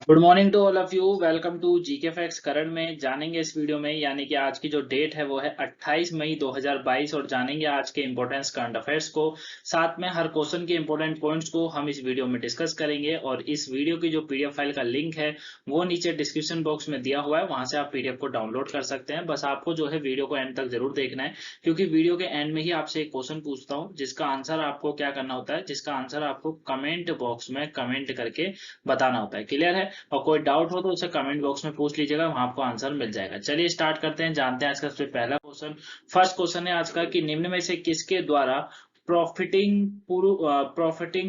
Good morning to all of you. Welcome to GK facts. Current में जानेंगे इस video में, यानी कि आज की जो डेट है वो है 28 मई 2022 और जानेंगे आज के इंपॉर्टेंट करंट अफेयर्स को। साथ में हर क्वेश्चन के इंपॉर्टेंट पॉइंट्स को हम इस वीडियो में डिस्कस करेंगे और इस वीडियो की जो पीडीएफ फाइल का लिंक है वो नीचे डिस्क्रिप्शन बॉक्स में दिया हुआ है, वहां से आप पीडीएफ को डाउनलोड कर सकते हैं। बस आपको जो है वीडियो को एंड तक जरूर देखना है, क्योंकि वीडियो के एंड में ही आपसे एक क्वेश्चन पूछता हूँ जिसका आंसर आपको क्या करना होता है, जिसका आंसर आपको कमेंट बॉक्स में कमेंट करके बताना होता है। क्लियर है? और कोई डाउट हो तो उसे कमेंट बॉक्स में पूछ लीजिएगा, वहां आपको आंसर मिल जाएगा। चलिए स्टार्ट करते हैं, जानते हैं आज का सबसे पहला क्वेश्चन। फर्स्ट क्वेश्चन है आज का कि निम्न में से किसके द्वारा प्रॉफिटिंग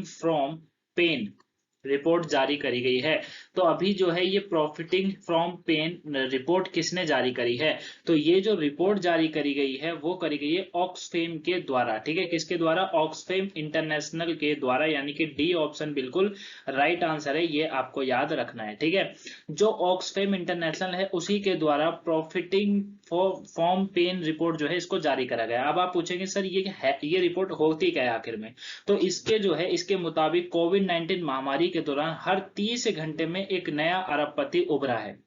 फ्रॉम पेन रिपोर्ट जारी करी गई है। तो अभी जो है ये प्रॉफिटिंग फ्रॉम पेन रिपोर्ट किसने जारी करी है? तो ये जो रिपोर्ट जारी करी गई है वो करी गई है ऑक्सफेम के द्वारा। ठीक है, किसके द्वारा? ऑक्सफेम इंटरनेशनल के द्वारा, यानी कि डी ऑप्शन बिल्कुल राइट आंसर है, ये आपको याद रखना है। ठीक है, जो ऑक्सफेम इंटरनेशनल है उसी के द्वारा प्रॉफिटिंग फॉर्म पेन रिपोर्ट जो है इसको जारी करा गया। अब आप पूछेंगे सर ये रिपोर्ट होती क्या है आखिर में? तो इसके जो है इसके मुताबिक कोविड 19 महामारी के दौरान हर 30 घंटे में एक नया अरबपति उभरा है।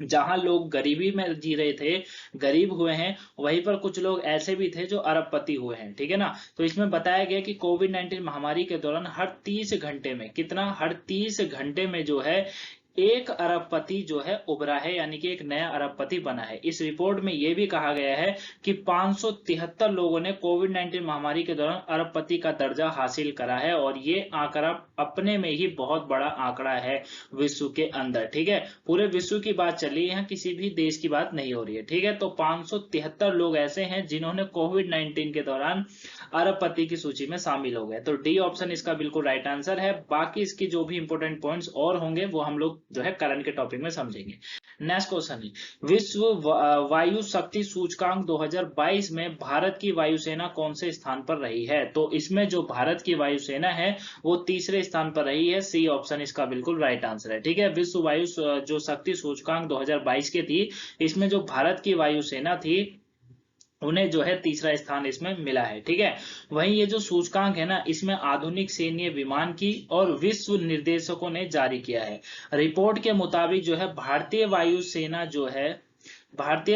जहां लोग गरीबी में जी रहे थे, गरीब हुए हैं, वहीं पर कुछ लोग ऐसे भी थे जो अरबपति हुए हैं। ठीक है ना? तो इसमें बताया गया कि कोविड 19 महामारी के दौरान हर 30 घंटे में कितना, हर 30 घंटे में जो है एक अरबपति जो है उभरा है, यानी कि एक नया अरबपति बना है। इस रिपोर्ट में यह भी कहा गया है कि 573 लोगों ने कोविड 19 महामारी के दौरान अरबपति का दर्जा हासिल करा है और ये आंकड़ा अपने में ही बहुत बड़ा आंकड़ा है विश्व के अंदर। ठीक है, पूरे विश्व की बात चल रही है, यहाँ किसी भी देश की बात नहीं हो रही है। ठीक है, तो 573 लोग ऐसे हैं जिन्होंने कोविड 19 के दौरान अरबपति की सूची में शामिल हो गए। तो डी ऑप्शन इसका बिल्कुल राइट आंसर है। बाकी इसकी जो भी इंपोर्टेंट पॉइंट्स और होंगे वो हम लोग जो है करंट के टॉपिक में समझेंगे। नेक्स्ट क्वेश्चन है, विश्व वायु शक्ति सूचकांक 2022 में भारत की वायुसेना कौन से स्थान पर रही है? तो इसमें जो भारत की वायुसेना है वो तीसरे स्थान पर रही है। सी ऑप्शन इसका बिल्कुल राइट आंसर है। ठीक है, विश्व वायु जो शक्ति सूचकांक 2022 की थी, इसमें जो भारत की वायुसेना थी उन्हें जो है तीसरा स्थान इसमें मिला है। ठीक है, वहीं ये जो सूचकांक है ना, इसमें आधुनिक सैन्य विमान की और विश्व निर्देशकों ने जारी किया है। रिपोर्ट के मुताबिक जो है भारतीय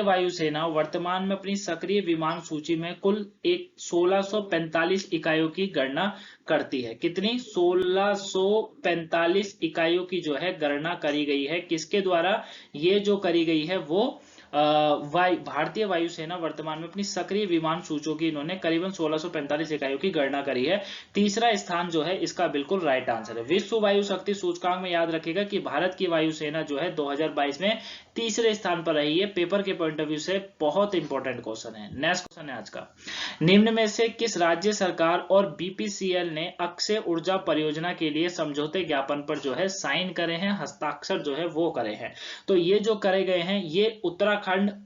वायुसेना वर्तमान में अपनी सक्रिय विमान सूची में कुल 1645 इकाइयों की गणना करती है। कितनी? 1645 इकाइयों की जो है गणना करी गई है। किसके द्वारा ये जो करी गई है? वो भारतीय वायुसेना वर्तमान में अपनी सक्रिय विमान सूचों की इन्होंने करीबन 1645 इकाइयों की गणना करी है। तीसरा स्थान जो है इसका बिल्कुल राइट आंसर है। विश्व वायु शक्ति सूचकांक में याद रखिएगा कि भारत की वायुसेना जो है 2022 में तीसरे स्थान पर रही है। पेपर के पॉइंट ऑफ व्यू से बहुत इंपॉर्टेंट क्वेश्चन है। नेक्स्ट क्वेश्चन है आज का, निम्न में से किस राज्य सरकार और बीपीसीएल ने अक्षय ऊर्जा परियोजना के लिए समझौते ज्ञापन पर जो है साइन करे हैं, हस्ताक्षर जो है वो करे हैं? तो ये जो करे गए हैं ये उत्तराखंड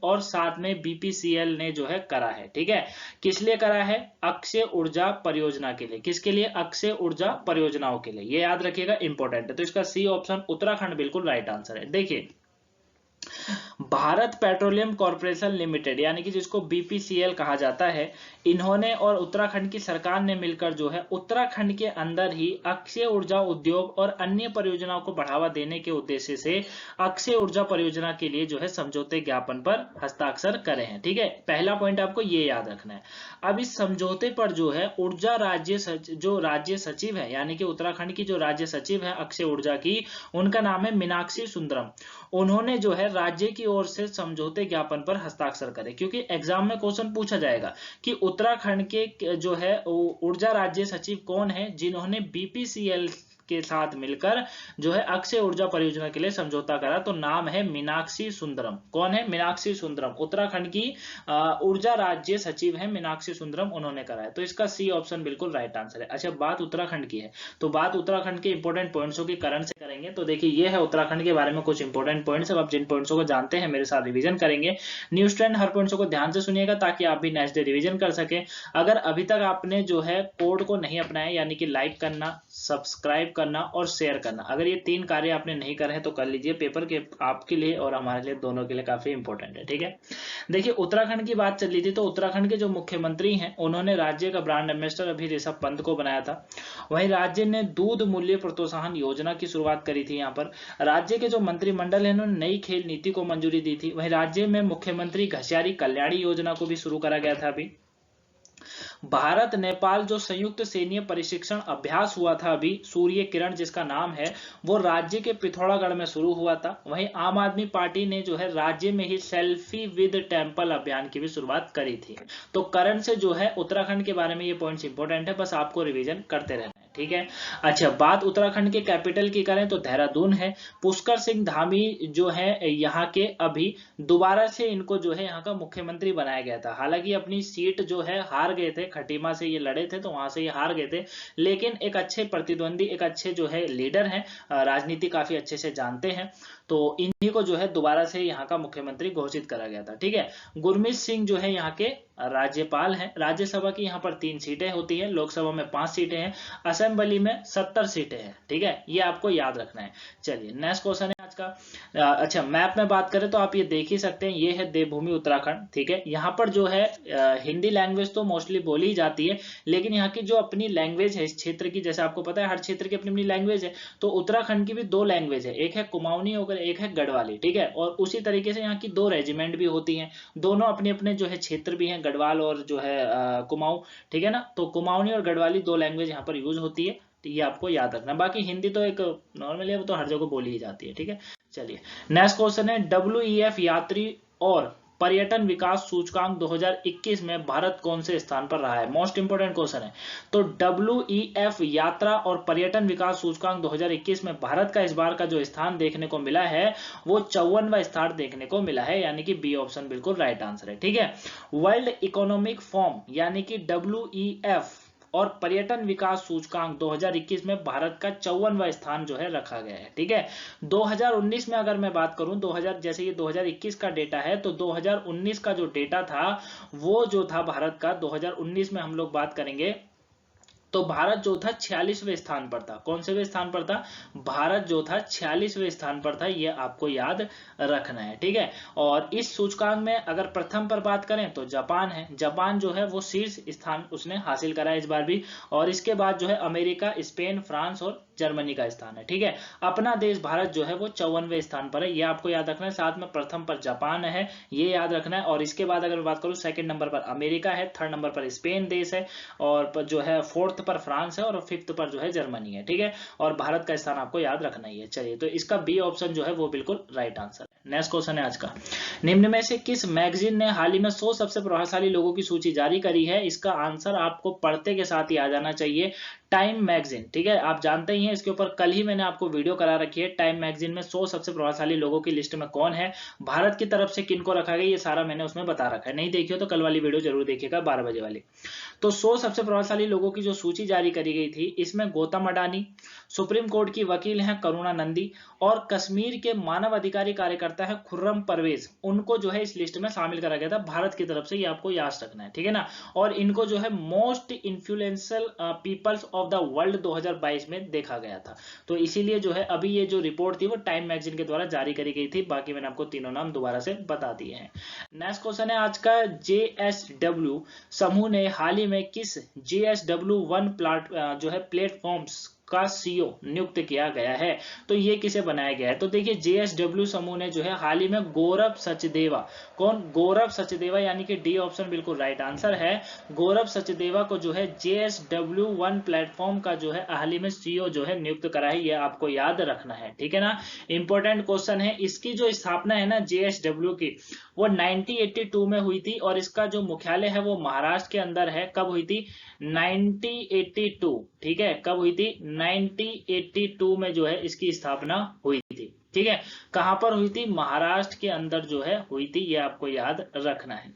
और साथ में बीपीसीएल ने जो है करा है। ठीक है, किस लिए करा है? अक्षय ऊर्जा परियोजना के लिए। किसके लिए? अक्षय ऊर्जा परियोजनाओं के लिए। ये याद रखिएगा, इंपॉर्टेंट है। तो इसका सी ऑप्शन उत्तराखंड बिल्कुल राइट आंसर है। देखिए, भारत पेट्रोलियम कॉर्पोरेशन लिमिटेड, यानी कि जिसको बीपीसीएल कहा जाता है, इन्होंने और उत्तराखंड की सरकार ने मिलकर जो है उत्तराखंड के अंदर ही अक्षय ऊर्जा उद्योग और अन्य परियोजनाओं को बढ़ावा देने के उद्देश्य से अक्षय ऊर्जा परियोजना के लिए जो है समझौते ज्ञापन पर हस्ताक्षर करे हैं। ठीक है, पहला पॉइंट आपको ये याद रखना है। अब इस समझौते पर जो है ऊर्जा राज्य सचिव है, यानी कि उत्तराखंड की जो राज्य सचिव है अक्षय ऊर्जा की, उनका नाम है मीनाक्षी सुंदरम। उन्होंने जो है राज्य की ओर से समझौते ज्ञापन पर हस्ताक्षर करे, क्योंकि एग्जाम में क्वेश्चन पूछा जाएगा कि उत्तराखंड के जो है ऊर्जा राज्य सचिव कौन है जिन्होंने बीपीसीएल के साथ मिलकर जो है अक्षय ऊर्जा परियोजना के लिए समझौता करा। तो नाम है मीनाक्षी सुंदरम। कौन है? मीनाक्षी सुंदरम। उत्तराखंड की ऊर्जा राज्य सचिव है मीनाक्षी सुंदरम, उन्होंने करा है। तो इसका सी ऑप्शन बिल्कुल राइट आंसर है। अच्छा, बात उत्तराखंड की है तो बात उत्तराखंड के इंपॉर्टेंट पॉइंट्सों की करंट से करेंगे। तो देखिए, ये है उत्तराखंड के बारे में कुछ इंपॉर्टेंट पॉइंट्स। अब आप जिन पॉइंट्सों को जानते हैं मेरे साथ रिवीजन करेंगे। न्यूज ट्रेंड हर पॉइंट्सों को ध्यान से सुनिएगा ताकि आप भी नेक्स्ट डे रिवीजन कर सके। अगर अभी तक आपने जो है कोड को नहीं अपनाया, यानी कि लाइक करना, सब्सक्राइब करना और शेयर करना। अगर ये 3 कार्य आपने नहीं करे हैं तो कर लीजिए, पेपर के आपके लिए और हमारे लिए दोनों के लिए काफी इंपॉर्टेंट है। ठीक है, देखिए उत्तराखंड की बात चल रही थी, तो उत्तराखंड के जो मुख्यमंत्री हैं उन्होंने राज्य का ब्रांड एम्बेसडर अभी ऋषभ पंत को बनाया था। वहीं राज्य ने दूध मूल्य प्रोत्साहन योजना की शुरुआत करी थी। यहाँ पर राज्य के जो मंत्रिमंडल है उन्होंने नई खेल नीति को मंजूरी दी थी। वहीं राज्य में मुख्यमंत्री घसियारी कल्याणी योजना को भी शुरू करा गया था। अभी भारत नेपाल जो संयुक्त सैन्य प्रशिक्षण अभ्यास हुआ था अभी सूर्य किरण जिसका नाम है, वो राज्य के पिथौरागढ़ में शुरू हुआ था। वहीं आम आदमी पार्टी ने जो है राज्य में ही सेल्फी विद टेंपल अभियान की भी शुरुआत करी थी। तो करंट से जो है उत्तराखंड के बारे में ये पॉइंट्स इंपॉर्टेंट है, बस आपको रिवीजन करते रहना है। ठीक है, अच्छा बात उत्तराखंड के कैपिटल की करें तो देहरादून है। पुष्कर सिंह धामी जो है यहाँ के अभी दोबारा से इनको जो है यहाँ का मुख्यमंत्री बनाया गया था। हालांकि अपनी सीट जो है हार गए थे, खटीमा से ये लड़े थे तो वहां से ये हार गए थे, लेकिन एक अच्छे प्रतिद्वंदी, एक अच्छे जो है लीडर हैं, राजनीति काफी अच्छे से जानते हैं, तो इन्हीं को जो है दोबारा से यहाँ का मुख्यमंत्री घोषित करा गया था। ठीक है, गुरमीत सिंह जो है यहाँ के राज्यपाल हैं। राज्यसभा की यहाँ पर 3 सीटें होती है, लोकसभा में 5 सीटें हैं, असेंबली में 70 सीटें हैं। ठीक है, ये आपको याद रखना है। चलिए नेक्स्ट क्वेश्चन है आज का। अच्छा मैप में बात करें तो आप ये देख ही सकते हैं, ये है देवभूमि उत्तराखंड। ठीक है, यहाँ पर जो है हिंदी लैंग्वेज तो मोस्टली बोली जाती है, लेकिन यहाँ की जो अपनी लैंग्वेज है इस क्षेत्र की, जैसे आपको पता है हर क्षेत्र की अपनी अपनी लैंग्वेज है, तो उत्तराखंड की भी 2 लैंग्वेज है, एक है कुमाऊनी और एक है गढ़वाली। ठीक है, और उसी तरीके से यहाँ की 2 रेजिमेंट भी होती हैं, दोनों अपने अपने जो है क्षेत्र भी हैं, गढ़वाल और जो है कुमाऊं। ठीक है ना, तो कुमाऊनी और गढ़वाली 2 लैंग्वेज यहाँ पर यूज होती है, ये आपको याद रखना। बाकी हिंदी तो एक नॉर्मली है, वो तो हर जगह बोली ही जाती है। ठीक है, चलिए नेक्स्ट क्वेश्चन है, WEF यात्री और पर्यटन विकास सूचकांक 2021 में भारत कौन से स्थान पर रहा है? मोस्ट इंपोर्टेंट क्वेश्चन है। तो WEF यात्रा और पर्यटन विकास सूचकांक 2021 में भारत का इस बार का जो स्थान देखने को मिला है वो 54वां स्थान देखने को मिला है, यानी कि बी ऑप्शन बिल्कुल राइट आंसर है। ठीक है, वर्ल्ड इकोनॉमिक फोरम यानी कि WEF और पर्यटन विकास सूचकांक 2021 में भारत का 54वां स्थान जो है रखा गया है। ठीक है, 2019 में अगर मैं बात करूं, 2000 जैसे ये 2021 का डेटा है, तो 2019 का जो डेटा था वो जो था भारत का 2019 में हम लोग बात करेंगे तो भारत जो था 46वें स्थान पर था। कौन से स्थान पर था? भारत जो था 46वें स्थान पर था, ये आपको याद रखना है। ठीक है, और इस सूचकांक में अगर प्रथम पर बात करें तो जापान है। जापान जो है वो शीर्ष स्थान उसने हासिल करा है इस बार भी, और इसके बाद जो है अमेरिका, स्पेन, फ्रांस और जर्मनी का स्थान है। ठीक है, अपना देश भारत जो है वो 54वें स्थान पर है, ये आपको याद रखना है। साथ में प्रथम पर जापान है, ये याद रखना है। और इसके बाद अगर बात करूं सेकंड नंबर पर अमेरिका है, थर्ड नंबर पर स्पेन देश है, और जो है फोर्थ पर फ्रांस है, और फिफ्थ पर जो है जर्मनी है। ठीक है, और भारत का स्थान आपको याद रखना ही है। चलिए, तो इसका बी ऑप्शन जो है वो बिल्कुल राइट आंसर है। नेक्स्ट क्वेश्चन है आज का, निम्न में से किस मैगजीन ने हाल ही में 100 सबसे प्रभावशाली लोगों की सूची जारी करी है? इसका आंसर आपको पढ़ते के साथ ही आ जाना चाहिए, टाइम मैगजीन। ठीक है, आप जानते ही हैं, इसके ऊपर कल ही मैंने आपको वीडियो करा रखी है। टाइम मैगजीन में 100 सबसे प्रभावशाली लोगों की लिस्ट में कौन है, भारत की तरफ से किनको रखा गया, ये सारा मैंने उसमें बता रखा है। नहीं देखी हो तो कल वाली वीडियो जरूर देखिएगा, 12 बजे वाली। तो 100 सबसे प्रभावशाली लोगों की जो सूची जारी करी गई थी, इसमें गौतम अडानी, सुप्रीम कोर्ट की वकील हैं करुणा नंदी, और कश्मीर के मानव अधिकारी कार्यकर्ता है खुर्रम परवेज, उनको जो है इस लिस्ट में शामिल करा गया था भारत की तरफ से, ये आपको याद रखना है। ठीक है ना, और इनको जो है most influential peoples of the world 2022 में देखा गया था। तो इसीलिए जो है अभी ये जो रिपोर्ट थी वो टाइम मैगजीन के द्वारा जारी करी गई थी। बाकी मैंने आपको तीनों नाम दोबारा से बता दिए हैं। नेक्स्ट क्वेश्चन है आज का, JSW समूह ने हाल ही में किस JSW1 जो है प्लेटफॉर्म्स का CEO नियुक्त किया गया है? तो ये किसे बनाया गया है? तो देखिए JSW समूह ने जो है हाल ही में गौरव सचदेवा, कौन? गौरव सचदेवा, यानी कि डी ऑप्शन बिल्कुल राइट आंसर है। गौरव सचदेवा को जो है JSW1 प्लेटफॉर्म का जो है हाल ही में CEO जो है नियुक्त करा है, ये आपको याद रखना है। ठीक है ना, इंपॉर्टेंट क्वेश्चन है। इसकी जो स्थापना है ना JSW की, वो 1982 में हुई थी, और इसका जो मुख्यालय है वो महाराष्ट्र के अंदर है। कब हुई थी? 1982। ठीक है, कब हुई थी? 1982 में जो है इसकी स्थापना हुई थी। ठीक है, कहां पर हुई थी? महाराष्ट्र के अंदर जो है हुई थी, ये आपको याद रखना है।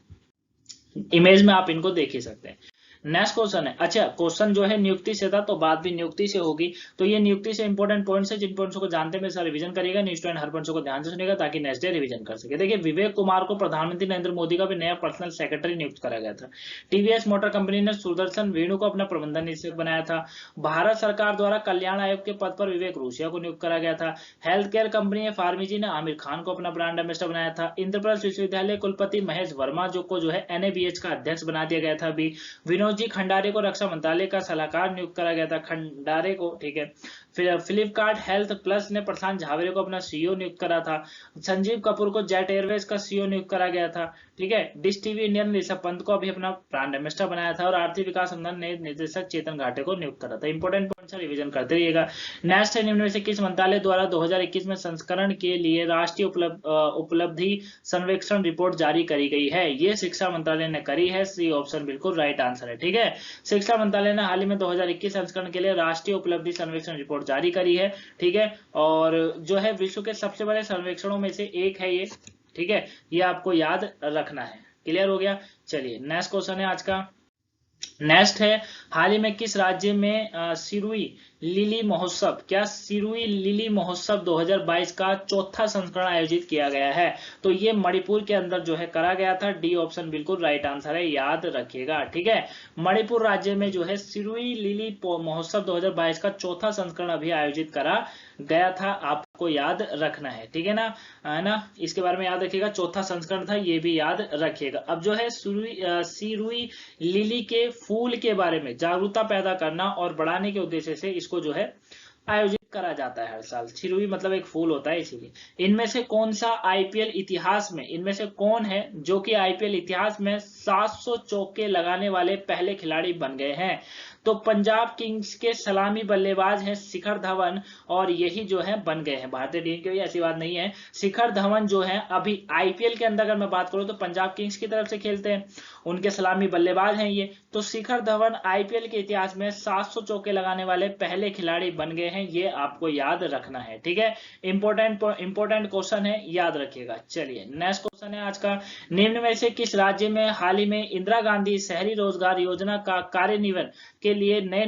इमेज में आप इनको देख ही सकते हैं। नेक्स्ट क्वेश्चन है, अच्छा क्वेश्चन जो है नियुक्ति से था तो बात भी नियुक्ति से होगी, तो ये नियुक्ति से इंपॉर्टेंट पॉइंट्स है, जिन पॉइंट्स को जानते हैं मेरे रिवीजन करेगा, न्यूज स्टूडेंट हर पॉइंट्स को ध्यान से सुनेगा ताकि नेक्स्ट डे रिवीजन कर सके। देखिए विवेक कुमार को प्रधानमंत्री नरेंद्र मोदी का भी नया पर्सनल सेक्रेटरी नियुक्त करा गया था। टीवीएस मोटर कंपनी ने सुदर्शन वेणु को अपना प्रबंधन निदेशक बनाया था। भारत सरकार द्वारा कल्याण आयोग के पद पर विवेक रूसिया को नियुक्त करा गया था। हेल्थ केयर कंपनी फार्मीजी ने आमिर खान को अपना ब्रांड एम्बेसडर बनाया था। इंद्रप्रस्थ विश्वविद्यालय कुलपति महेश वर्मा जो है एनएबीएच का अध्यक्ष बना दिया गया था। अभी विनोद जी खंडारे को रक्षा मंत्रालय का सलाहकार नियुक्त करा गया था, खंडारे को, ठीक है। फिर फ्लिपकार्ट हेल्थ प्लस ने प्रशांत झावेरे को अपना सीईओ नियुक्त करा था। संजीव कपूर को जेट एयरवेज का सीईओ नियुक्त करा गया था, ठीक है। डिश टीवी इंडियन ने ऋषभ पंत को अभी अपना ब्रांड एम्बेसडर बनाया था और आर्थिक विकास संगठन ने निदेशक चेतन घाटे को नियुक्त करा था। इंपोर्टेंट पॉइंट्स रिवीजन करते रहिएगा। नेक्स्ट है, निम्न में से किस मंत्रालय द्वारा 2021 में संस्करण के लिए राष्ट्रीय उपलब्धि सर्वेक्षण रिपोर्ट जारी करी गई है? ये शिक्षा मंत्रालय ने करी है, सी ऑप्शन बिल्कुल राइट आंसर है, ठीक है। शिक्षा मंत्रालय ने हाल ही में 2021 संस्करण के लिए राष्ट्रीय उपलब्धि सर्वेक्षण रिपोर्ट जारी करी है, ठीक है। और जो है विश्व के सबसे बड़े सर्वेक्षणों में से एक है ये, ठीक है, ये आपको याद रखना है। क्लियर हो गया? चलिए नेक्स्ट क्वेश्चन है आज का। नेक्स्ट है, हाल ही में किस राज्य में सिरुई लिली महोत्सव, क्या सिरुई लिली महोत्सव 2022 का चौथा संस्करण आयोजित किया गया है? तो ये मणिपुर के अंदर जो है करा गया था, डी ऑप्शन बिल्कुल राइट आंसर है, याद रखिएगा, ठीक है। मणिपुर राज्य में जो है सिरुई लिली महोत्सव 2022 का चौथा संस्करण अभी आयोजित करा गया था, आपको याद रखना है, ठीक है ना, इसके बारे में याद रखिएगा, चौथा संस्करण था, ये भी याद रखिएगा। अब जो है सिरुई लिली के फूल के बारे में जागरूकता पैदा करना और बढ़ाने के उद्देश्य से इसको जो है आयोजित करा जाता है हर साल। सिरुई मतलब एक फूल होता है, इसीलिए। इनमें से कौन सा आईपीएल इतिहास में, इनमें से कौन है जो कि आईपीएल इतिहास में 700 चौके लगाने वाले पहले खिलाड़ी बन गए हैं? तो पंजाब किंग्स के सलामी बल्लेबाज हैं शिखर धवन, और यही जो है बन गए हैं भारतीय टीम के, ऐसी बात नहीं है। शिखर धवन जो है अभी आईपीएल के अंदर अगर मैं बात करूं तो पंजाब किंग्स की तरफ से खेलते हैं, उनके सलामी बल्लेबाज हैं ये। तो शिखर धवन आईपीएल के इतिहास में 700 चौके लगाने वाले पहले खिलाड़ी बन गए हैं, ये आपको याद रखना है, ठीक है। इंपोर्टेंट क्वेश्चन है, याद रखिएगा। चलिए नेक्स्ट क्वेश्चन है आज का। निम्न में से किस राज्य में हाल ही में इंदिरा गांधी शहरी रोजगार योजना का कार्यान्वयन के लिए नए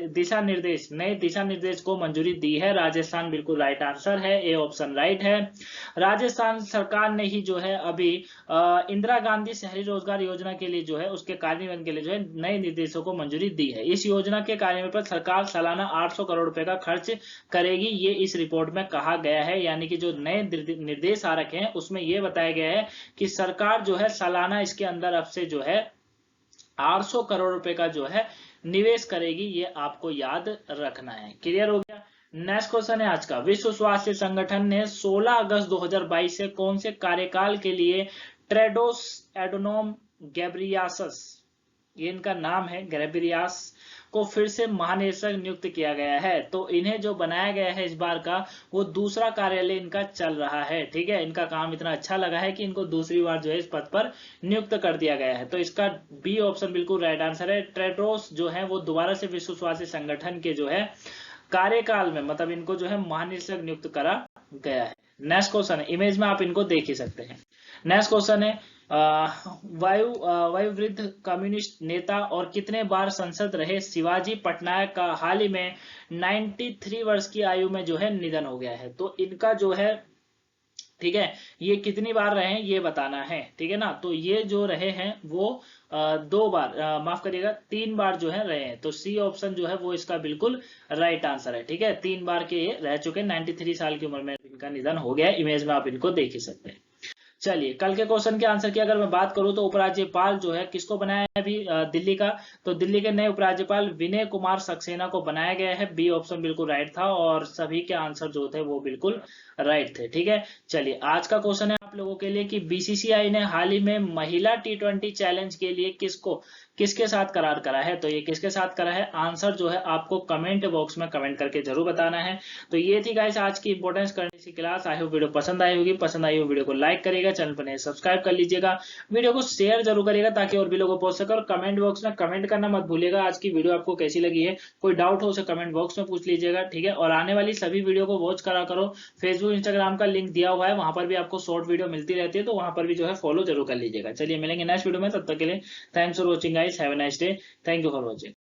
दिशा निर्देश को मंजूरी दी है? राजस्थान बिल्कुल राइट आंसर है, ए ऑप्शन राइट है। राजस्थान सरकार ने ही जो है अभी इंदिरा गांधी शहरी रोजगार योजना के लिए जो है उसके कार्यान्वयन के लिए जो है नए निर्देशों को मंजूरी दी है। इस योजना के कार्यान्वयन पर सरकार सालाना 800 करोड़ रुपए का खर्च करेगी, ये इस रिपोर्ट में कहा गया है। यानी कि जो नए निर्देश आ रखे हैं उसमें यह बताया गया है कि सरकार जो है सालाना इसके अंदर अब से जो है 800 करोड़ रुपए का जो है निवेश करेगी, ये आपको याद रखना है। क्लियर हो गया? नेक्स्ट क्वेश्चन है आज का। विश्व स्वास्थ्य संगठन ने 16 अगस्त 2022 से कौन से कार्यकाल के लिए टेड्रोस एडोनोम गैब्रियासस, ये इनका नाम है, गैब्रियास को फिर से महानिदेशक नियुक्त किया गया है? तो इन्हें जो बनाया गया है इस बार का, वो दूसरा कार्यालय इनका चल रहा है, ठीक है। इनका काम इतना अच्छा लगा है कि इनको दूसरी बार जो है इस पद पर नियुक्त कर दिया गया है। तो इसका बी ऑप्शन बिल्कुल राइट आंसर है। टेड्रोस जो है वो दोबारा से विश्व स्वास्थ्य संगठन के जो है कार्यकाल में, मतलब इनको जो है महानिदेशक नियुक्त करा गया है। नेक्स्ट क्वेश्चन है, इमेज में आप इनको देख ही सकते हैं। नेक्स्ट क्वेश्चन है, वयोवृद्ध कम्युनिस्ट नेता और कितने बार सांसद रहे शिवाजी पटनायक का हाल ही में 93 वर्ष की आयु में जो है निधन हो गया है? तो इनका जो है, ठीक है, ये कितनी बार रहे हैं ये बताना है, ठीक है ना। तो ये जो रहे हैं वो 2 बार, माफ करिएगा 3 बार जो है रहे हैं। तो सी ऑप्शन जो है वो इसका बिल्कुल राइट आंसर है, ठीक है। 3 बार के ये रह चुके, 93 साल की उम्र में इनका निधन हो गया। इमेज में आप इनको देख ही सकते हैं। चलिए कल के क्वेश्चन के आंसर की अगर मैं बात करूं तो उपराज्यपाल जो है किसको बनाया है अभी दिल्ली का? तो दिल्ली के नए उपराज्यपाल विनय कुमार सक्सेना को बनाया गया है। बी ऑप्शन बिल्कुल राइट था और सभी के आंसर जो थे वो बिल्कुल राइट थे, ठीक है। चलिए आज का क्वेश्चन है आप लोगों के लिए कि बीसीसीआई ने हाल ही में महिला T20 चैलेंज के लिए किसके साथ करार करा है? तो ये किसके साथ करा है, आंसर जो है आपको कमेंट बॉक्स में कमेंट करके जरूर बताना है। तो ये थी गाइस आज की इंपोर्टेंस करने की क्लास। आई होप वीडियो पसंद आई होगी। पसंद आई हो वीडियो को लाइक करिएगा, चैनल पर नए सब्सक्राइब कर लीजिएगा, वीडियो को शेयर जरूर करिएगा ताकि और भी लोगों को पहुंच सके। और कमेंट बॉक्स में कमेंट करना मत भूलिएगा, आज की वीडियो आपको कैसी लगी है, कोई डाउट हो उसे कमेंट बॉक्स में पूछ लीजिएगा, ठीक है। और आने वाली सभी वीडियो को वॉच करा करो, फेसबुक इंस्टाग्राम का लिंक दिया हुआ है, वहां पर भी आपको शॉर्ट वीडियो मिलती रहती है, तो वहां पर भी जो है फॉलो जरूर कर लीजिएगा। चलिए मिलेंगे नेक्स्ट वीडियो में, तब तक के लिए thanks for watching. Guys, have a nice day, thank you for watching.